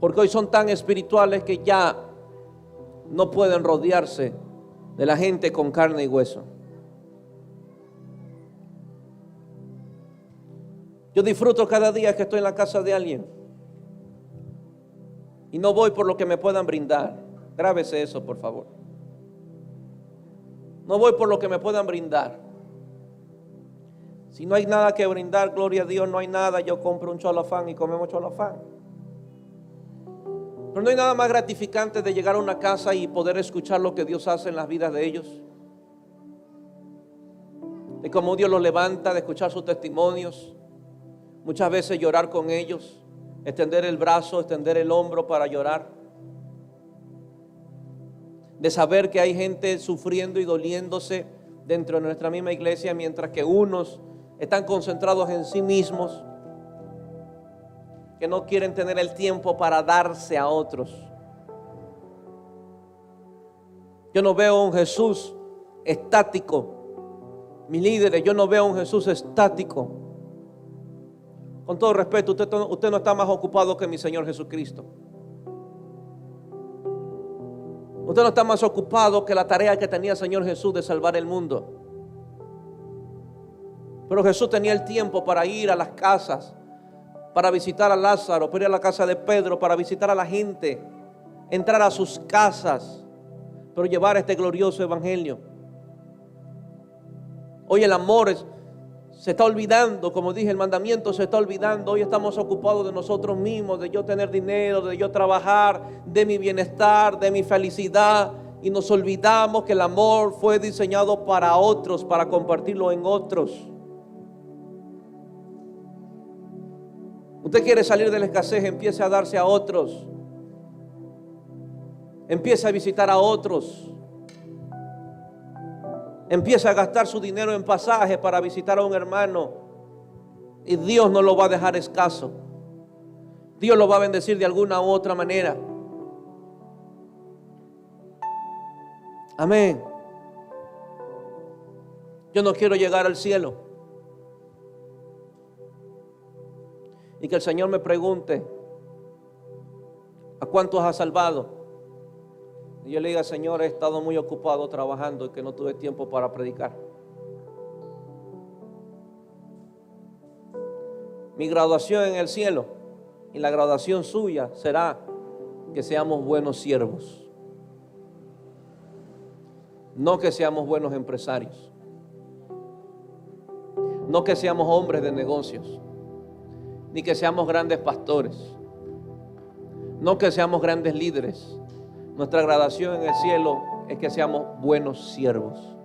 porque hoy son tan espirituales que ya no pueden rodearse de la gente con carne y hueso. Yo disfruto cada día que estoy en la casa de alguien y no voy por lo que me puedan brindar. Grábese eso, por favor. No voy por lo que me puedan brindar. Si no hay nada que brindar, gloria a Dios, no hay nada, yo compro un cholafán y comemos cholafán. Pero no hay nada más gratificante de llegar a una casa y poder escuchar lo que Dios hace en las vidas de ellos, de cómo Dios los levanta, de escuchar sus testimonios, muchas veces llorar con ellos, extender el brazo, extender el hombro para llorar, de saber que hay gente sufriendo y doliéndose dentro de nuestra misma iglesia, mientras que unos están concentrados en sí mismos, que no quieren tener el tiempo para darse a otros. Yo no veo un Jesús estático. Mis líderes, yo no veo un Jesús estático. Con todo respeto, usted no está más ocupado que mi Señor Jesucristo. Usted no está más ocupado que la tarea que tenía el Señor Jesús de salvar el mundo. Pero Jesús tenía el tiempo para ir a las casas, para visitar a Lázaro, para ir a la casa de Pedro, para visitar a la gente, entrar a sus casas, pero llevar este glorioso evangelio. Hoy el amor se está olvidando, como dije, el mandamiento se está olvidando. Hoy estamos ocupados de nosotros mismos, de yo tener dinero, de yo trabajar, de mi bienestar, de mi felicidad, y nos olvidamos que el amor fue diseñado para otros, para compartirlo en otros. Usted quiere salir de la escasez, empiece a darse a otros. Empiece a visitar a otros. Empiece a gastar su dinero en pasajes para visitar a un hermano. Y Dios no lo va a dejar escaso. Dios lo va a bendecir de alguna u otra manera. Amén. Yo no quiero llegar al cielo y que el Señor me pregunte: ¿a cuántos has salvado? Y yo le diga: Señor, he estado muy ocupado trabajando y que no tuve tiempo para predicar. Mi graduación en el cielo y la graduación suya será que seamos buenos siervos, no que seamos buenos empresarios, no que seamos hombres de negocios, ni que seamos grandes pastores, no que seamos grandes líderes, Nuestra gradación en el cielo es que seamos buenos siervos,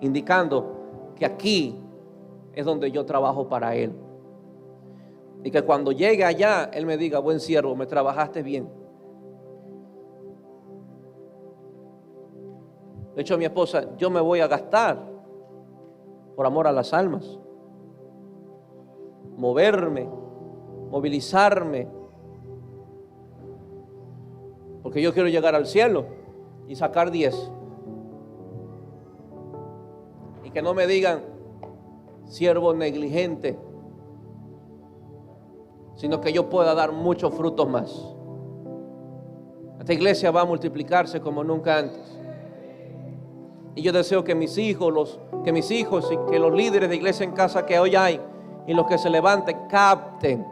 indicando que aquí es donde yo trabajo para Él. Y que cuando llegue allá, Él me diga: buen siervo, me trabajaste bien. De hecho, mi esposa, yo me voy a gastar por amor a las almas. Moverme, movilizarme, porque yo quiero llegar al cielo y sacar 10. Y que no me digan siervo negligente, sino que yo pueda dar muchos frutos más. Esta iglesia va a multiplicarse como nunca antes. Y yo deseo que mis hijos y que los líderes de Iglesia en Casa que hoy hay y los que se levanten capten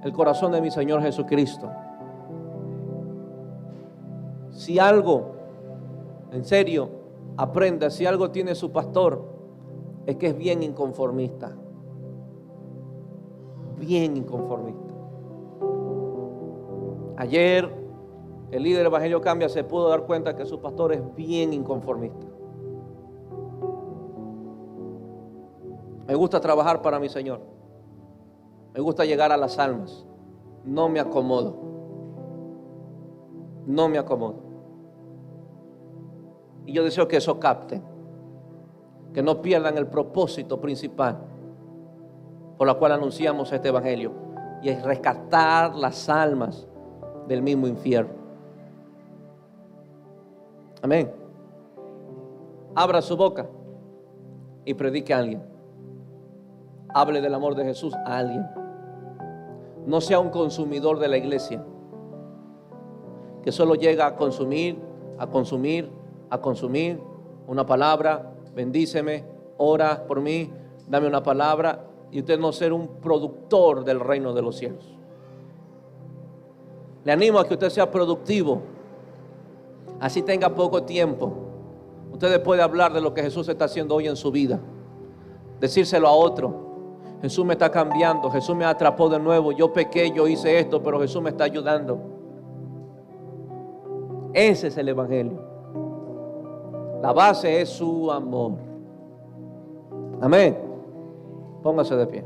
el corazón de mi Señor Jesucristo. Si algo, en serio, aprenda, si algo tiene su pastor, es que es bien inconformista. Bien inconformista. Ayer el líder del Evangelio Cambia se pudo dar cuenta que su pastor es bien inconformista. Me gusta trabajar para mi Señor. Me gusta llegar a las almas. No me acomodo. No me acomodo. Y yo deseo que eso capten. Que no pierdan el propósito principal por la cual anunciamos este Evangelio. Y es rescatar las almas del mismo infierno. Amén. Abra su boca y predique a alguien. Hable del amor de Jesús a alguien. No sea un consumidor de la iglesia que solo llega a consumir una palabra. Bendíceme, ora por mí, dame una palabra. Y usted no ser un productor del reino de los cielos. Le animo a que usted sea productivo. Así tenga poco tiempo. Usted puede hablar de lo que Jesús está haciendo hoy en su vida. Decírselo a otro. Jesús me está cambiando, Jesús me atrapó de nuevo, yo pequé, yo hice esto, pero Jesús me está ayudando. Ese es el Evangelio. La base es su amor. Amén. Póngase de pie.